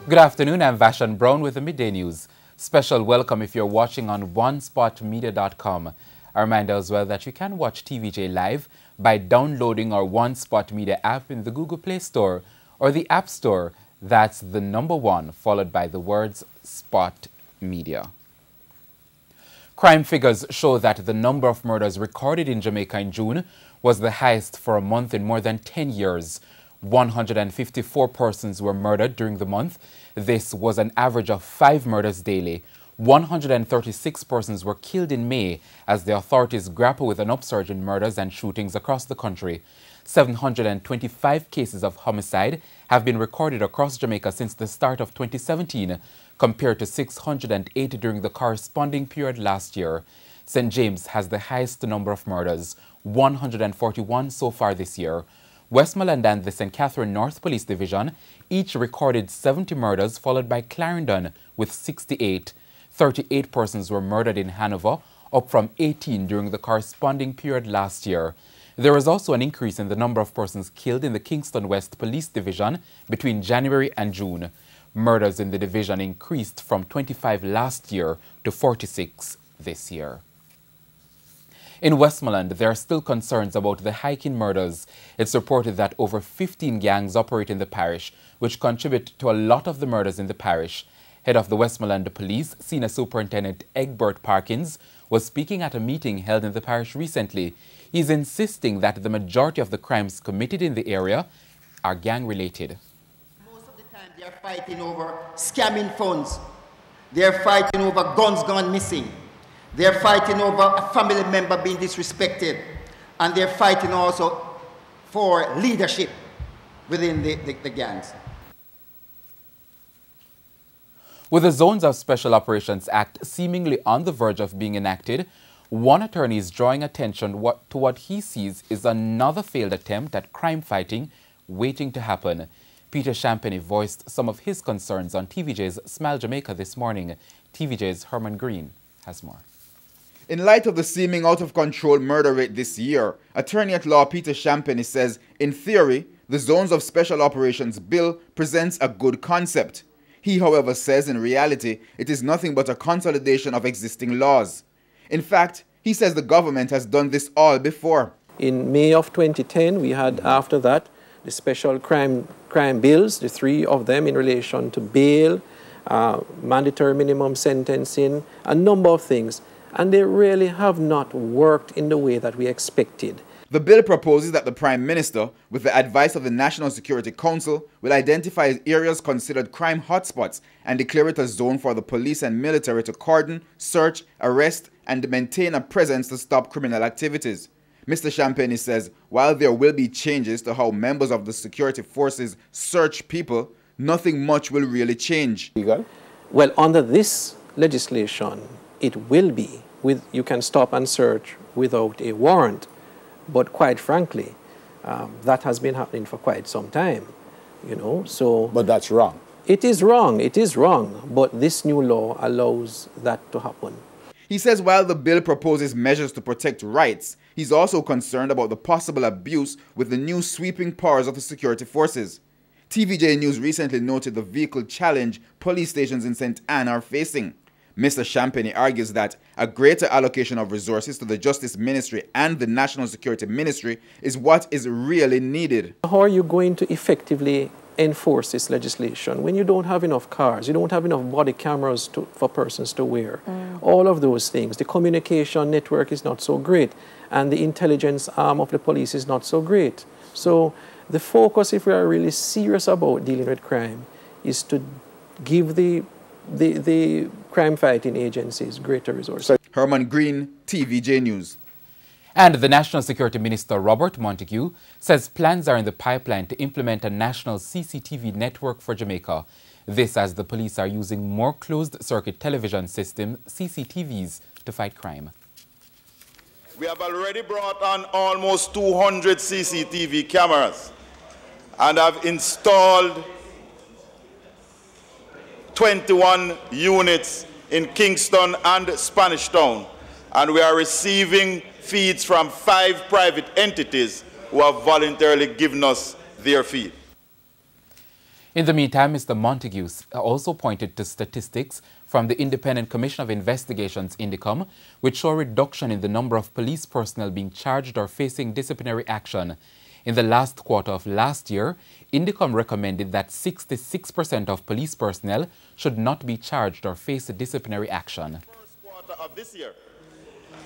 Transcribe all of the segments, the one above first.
Good afternoon, I'm Vashan Brown with the Midday News. Special welcome if you're watching on onespotmedia.com. A reminder as well that you can watch TVJ live by downloading our One Spot Media app in the Google Play Store or the App Store. That's the number 1 followed by the words Spot Media. Crime figures show that the number of murders recorded in Jamaica in June was the highest for a month in more than 10 years. 154 persons were murdered during the month. This was an average of 5 murders daily. 136 persons were killed in May as the authorities grapple with an upsurge in murders and shootings across the country. 725 cases of homicide have been recorded across Jamaica since the start of 2017, compared to 608 during the corresponding period last year. St. James has the highest number of murders, 141 so far this year. Westmoreland and the St. Catherine North Police Division each recorded 70 murders, followed by Clarendon with 68. 38 persons were murdered in Hanover, up from 18 during the corresponding period last year. There was also an increase in the number of persons killed in the Kingston West Police Division between January and June. Murders in the division increased from 25 last year to 46 this year. In Westmoreland, there are still concerns about the hike in murders. It's reported that over 15 gangs operate in the parish, which contribute to a lot of the murders in the parish. Head of the Westmoreland Police, Senior Superintendent Egbert Parkins, was speaking at a meeting held in the parish recently. He's insisting that the majority of the crimes committed in the area are gang-related. Most of the time, they are fighting over scamming funds. They are fighting over guns gone missing. They're fighting over a family member being disrespected. And they're fighting also for leadership within the gangs. With the Zones of Special Operations Act seemingly on the verge of being enacted, one attorney is drawing attention to what he sees is another failed attempt at crime fighting waiting to happen. Peter Champagny voiced some of his concerns on TVJ's Smile Jamaica this morning. TVJ's Herman Green has more. In light of the seeming out-of-control murder rate this year, attorney-at-law Peter Champagny says, in theory, the Zones of Special Operations Bill presents a good concept. He, however, says in reality, it is nothing but a consolidation of existing laws. In fact, he says the government has done this all before. In May of 2010, we had after that the special crime bills, the 3 of them in relation to bail, mandatory minimum sentencing, a number of things. And they really have not worked in the way that we expected. The bill proposes that the Prime Minister, with the advice of the National Security Council, will identify areas considered crime hotspots and declare it a zone for the police and military to cordon, search, arrest, and maintain a presence to stop criminal activities. Mr. Champagny says while there will be changes to how members of the security forces search people, nothing much will really change. Well, under this legislation, it will be you can stop and search without a warrant. But quite frankly, that has been happening for quite some time, you know. So, but that's wrong. It is wrong. It is wrong. But this new law allows that to happen. He says while the bill proposes measures to protect rights, he's also concerned about the possible abuse with the new sweeping powers of the security forces. TVJ News recently noted the vehicle challenge police stations in St. Anne are facing. Mr. Champagny argues that a greater allocation of resources to the Justice Ministry and the National Security Ministry is what is really needed. How are you going to effectively enforce this legislation when you don't have enough cars, you don't have enough body cameras for persons to wear? All of those things. The communication network is not so great, and the intelligence arm of the police is not so great. So the focus, if we are really serious about dealing with crime, is to give the crime-fighting agencies greater resources. Herman Green, TVJ News. And the National Security Minister, Robert Montague, says plans are in the pipeline to implement a national CCTV network for Jamaica. This as the police are using more closed-circuit television system, CCTVs, to fight crime. We have already brought on almost 200 CCTV cameras and have installed 21 units in Kingston and Spanish Town, and we are receiving feeds from 5 private entities who have voluntarily given us their feed. In the meantime, Mr. Montague also pointed to statistics from the Independent Commission of Investigations, INDICOM, which show a reduction in the number of police personnel being charged or facing disciplinary action. In the last quarter of last year, INDICOM recommended that 66% of police personnel should not be charged or face disciplinary action. First quarter of this year,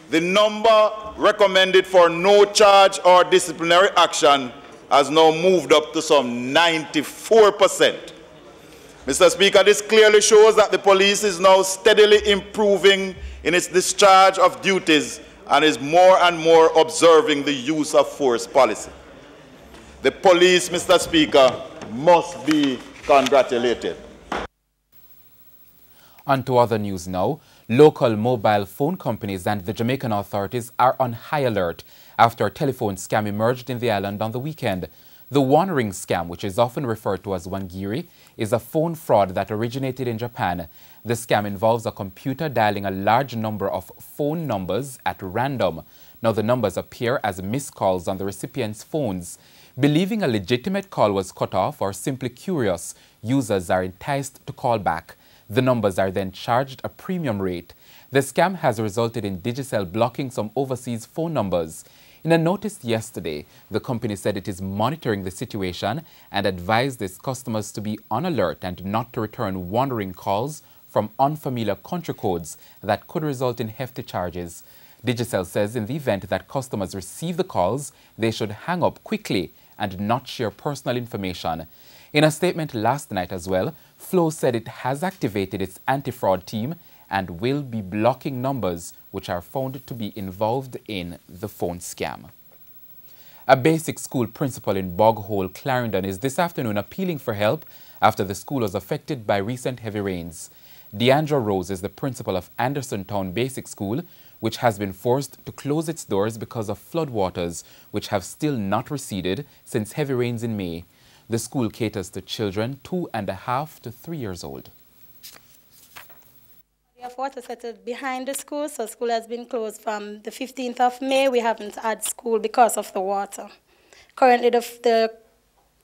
the number recommended for no charge or disciplinary action has now moved up to some 94%. Mr. Speaker, this clearly shows that the police is now steadily improving in its discharge of duties and is more and more observing the use of force policy. The police, Mr. Speaker, must be congratulated. On to other news now. Local mobile phone companies and the Jamaican authorities are on high alert after a telephone scam emerged in the island on the weekend. The Wangiri scam, which is often referred to as Wangiri, is a phone fraud that originated in Japan. The scam involves a computer dialing a large number of phone numbers at random. Now the numbers appear as missed calls on the recipient's phones. Believing a legitimate call was cut off or simply curious, users are enticed to call back. The numbers are then charged a premium rate. The scam has resulted in Digicel blocking some overseas phone numbers. In a notice yesterday, the company said it is monitoring the situation and advised its customers to be on alert and not to return wandering calls from unfamiliar country codes that could result in hefty charges. Digicel says in the event that customers receive the calls, they should hang up quickly and not share personal information. In a statement last night as well, Flow said it has activated its anti-fraud team and will be blocking numbers which are found to be involved in the phone scam. A basic school principal in Bog Hole, Clarendon, is this afternoon appealing for help after the school was affected by recent heavy rains. Deandra Rose is the principal of Anderson Town Basic School, which has been forced to close its doors because of floodwaters, which have still not receded since heavy rains in May. The school caters to children 2.5 to 3 years old. We have water settled behind the school, so school has been closed from the 15th of May. We haven't had school because of the water. Currently, the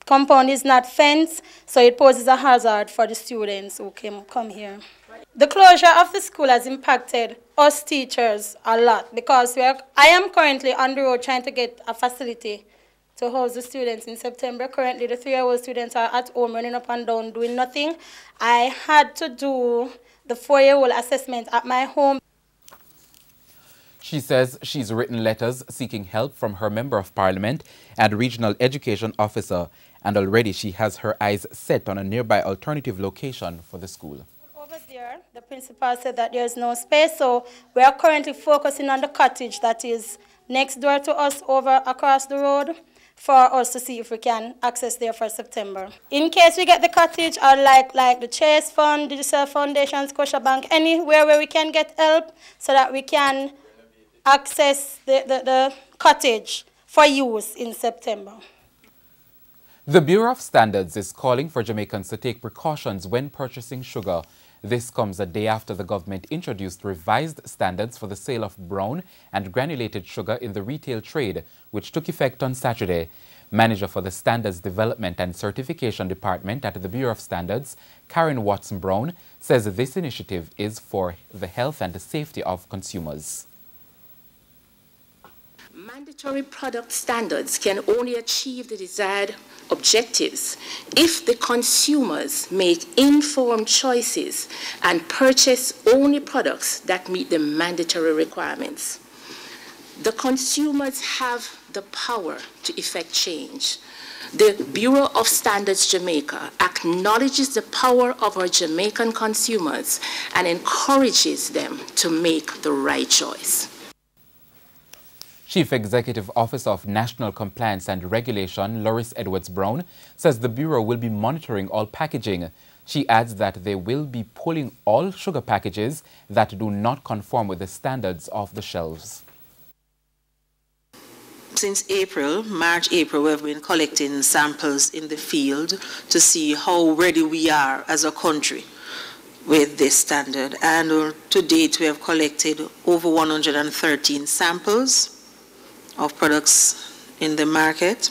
compound is not fenced, so it poses a hazard for the students who come here. The closure of the school has impacted us teachers a lot because I am currently on the road trying to get a facility to house the students in September. Currently, the 3-year-old students are at home running up and down doing nothing. I had to do the 4-year-old assessment at my home. She says she's written letters seeking help from her Member of Parliament and Regional Education Officer, and already she has her eyes set on a nearby alternative location for the school. Over there, the principal said that there's no space, so we are currently focusing on the cottage that is next door to us over across the road for us to see if we can access there for September. In case we get the cottage or like the Chase Fund, Digicel Foundation, Scotiabank, anywhere where we can get help so that we can access the cottage for use in September. The Bureau of Standards is calling for Jamaicans to take precautions when purchasing sugar. This comes a day after the government introduced revised standards for the sale of brown and granulated sugar in the retail trade, which took effect on Saturday. Manager for the Standards Development and Certification Department at the Bureau of Standards, Karen Watson-Brown, says this initiative is for the health and the safety of consumers. Mandatory product standards can only achieve the desired objectives if the consumers make informed choices and purchase only products that meet the mandatory requirements. The consumers have the power to effect change. The Bureau of Standards Jamaica acknowledges the power of our Jamaican consumers and encourages them to make the right choice. Chief Executive Officer of National Compliance and Regulation, Loris Edwards-Brown, says the Bureau will be monitoring all packaging. She adds that they will be pulling all sugar packages that do not conform with the standards off the shelves. Since March, April, we've been collecting samples in the field to see how ready we are as a country with this standard. And to date, we have collected over 113 samples of products in the market.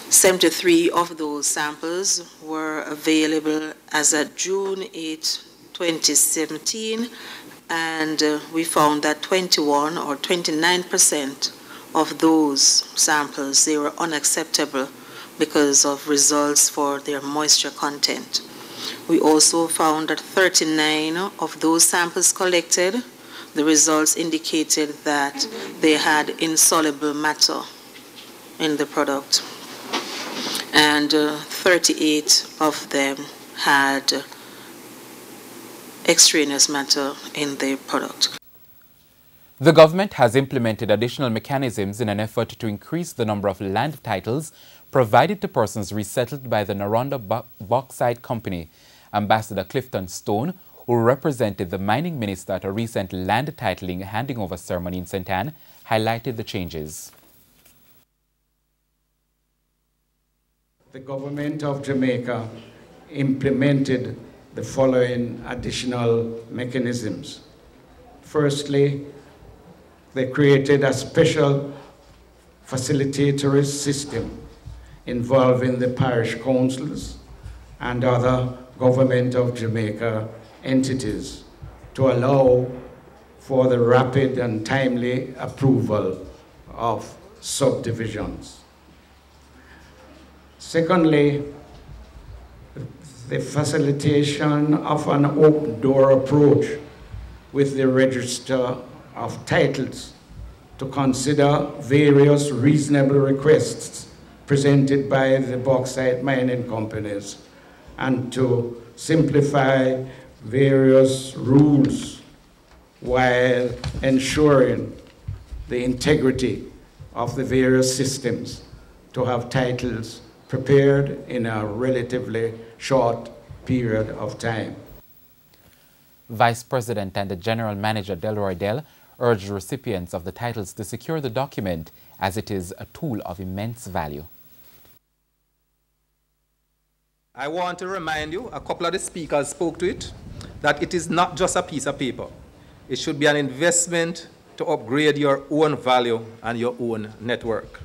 73 of those samples were available as of June 8, 2017, and we found that 21 or 29% of those samples, they were unacceptable because of results for their moisture content. We also found that 39 of those samples collected, the results indicated that they had insoluble matter in the product. And 38 of them had extraneous matter in the product. The government has implemented additional mechanisms in an effort to increase the number of land titles provided to persons resettled by the Naranda Bauxite Company. Ambassador Clifton Stone, who represented the mining minister at a recent land titling handing over ceremony in St. Anne, highlighted the changes. The government of Jamaica implemented the following additional mechanisms. Firstly, they created a special facilitatory system involving the parish councils and other government of Jamaica entities to allow for the rapid and timely approval of subdivisions. Secondly, the facilitation of an open door approach with the Register of Titles to consider various reasonable requests presented by the bauxite mining companies and to simplify various rules while ensuring the integrity of the various systems to have titles prepared in a relatively short period of time. Vice President and the General Manager Delroy Dell urged recipients of the titles to secure the document as it is a tool of immense value. I want to remind you, a couple of the speakers spoke to it, that it is not just a piece of paper. It should be an investment to upgrade your own value and your own network.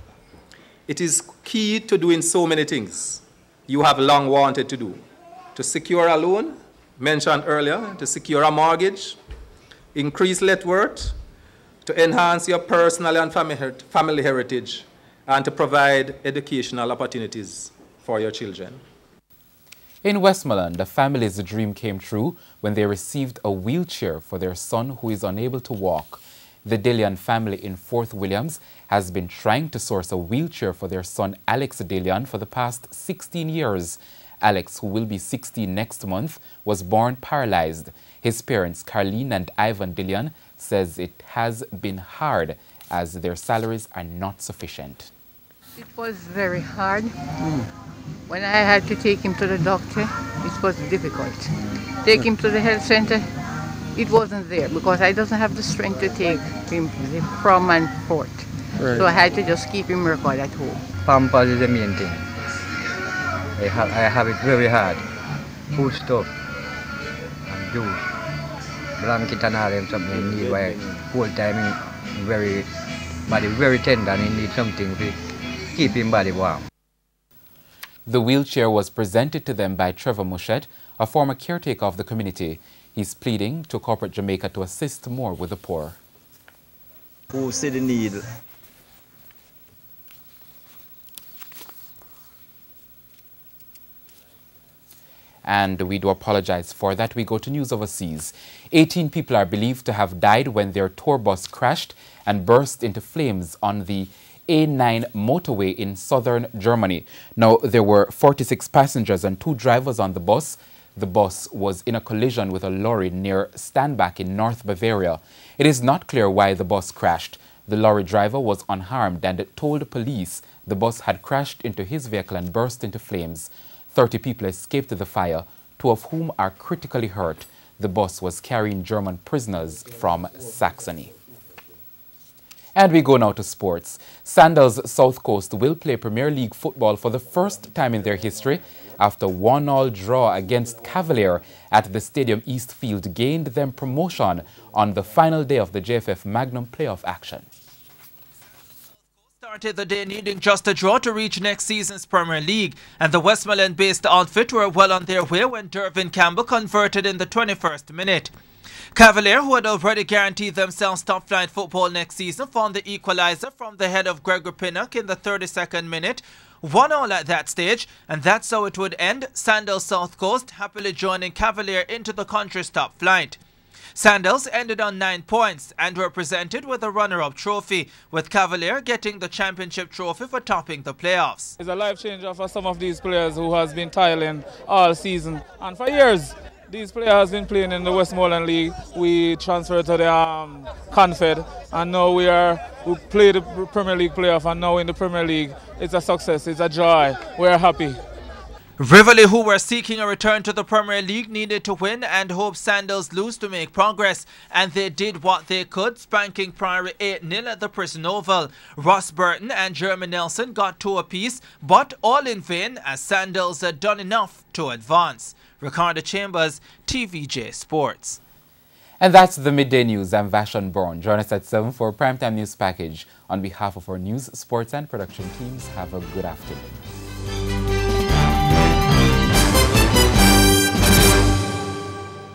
It is key to doing so many things you have long wanted to do. To secure a loan, mentioned earlier, to secure a mortgage, increase net worth, to enhance your personal and family heritage, and to provide educational opportunities for your children. In Westmoreland, the family's dream came true when they received a wheelchair for their son who is unable to walk. The Delian family in Fort Williams has been trying to source a wheelchair for their son Alex Delian for the past 16 years. Alex, who will be 16 next month, was born paralyzed. His parents, Carleen and Ivan Delian, says it has been hard as their salaries are not sufficient. It was very hard. When I had to take him to the doctor, it was difficult. Take him to the health center, it wasn't there because I doesn't have the strength to take him from and forth. Right. So I had to just keep him recorded at home. Pampers is the main thing. I have it very hard. Food stuff and juice. Blanket and all them something he need while whole time body very tender and he needs something to keep him body warm. The wheelchair was presented to them by Trevor Mushet, a former caretaker of the community. He's pleading to corporate Jamaica to assist more with the poor. Who see the need? And we do apologize for that. We go to news overseas. 18 people are believed to have died when their tour bus crashed and burst into flames on the A9 motorway in southern Germany. Now, there were 46 passengers and 2 drivers on the bus. The bus was in a collision with a lorry near Steinbach in North Bavaria. It is not clear why the bus crashed. The lorry driver was unharmed and told police the bus had crashed into his vehicle and burst into flames. 30 people escaped the fire, 2 of whom are critically hurt. The bus was carrying German prisoners from Saxony. And we go now to sports. Sandals South Coast will play Premier League football for the first time in their history after 1-1 draw against Cavalier at the Stadium East Field gained them promotion on the final day of the JFF Magnum playoff action. started the day needing just a draw to reach next season's Premier League, and the Westmoreland-based outfit were well on their way when Dervin Campbell converted in the 21st minute. Cavalier, who had already guaranteed themselves top-flight football next season, found the equaliser from the head of Gregory Pinnock in the 32nd minute. 1-0 at that stage, and that's how it would end, Sandals South Coast happily joining Cavalier into the country's top flight. Sandals ended on 9 points and were presented with a runner-up trophy, with Cavalier getting the championship trophy for topping the playoffs. It's a life changer for some of these players who has been tiling all season, and for years these players have been playing in the Westmoreland League. We transferred to the Confed, and now we play the Premier League playoff, and now in the Premier League it's a success, it's a joy, we're happy. Rivoli, who were seeking a return to the Premier League, needed to win and hoped Sandals lose to make progress, and they did what they could, spanking Priory 8-0 at the Prison Oval. Ross Burton and Jeremy Nelson got 2 apiece, but all in vain as Sandals had done enough to advance. Ricardo Chambers, TVJ Sports. And that's the Midday News. I'm Vashon Brown. Join us at 7 for Primetime News Package. On behalf of our news, sports and production teams, have a good afternoon.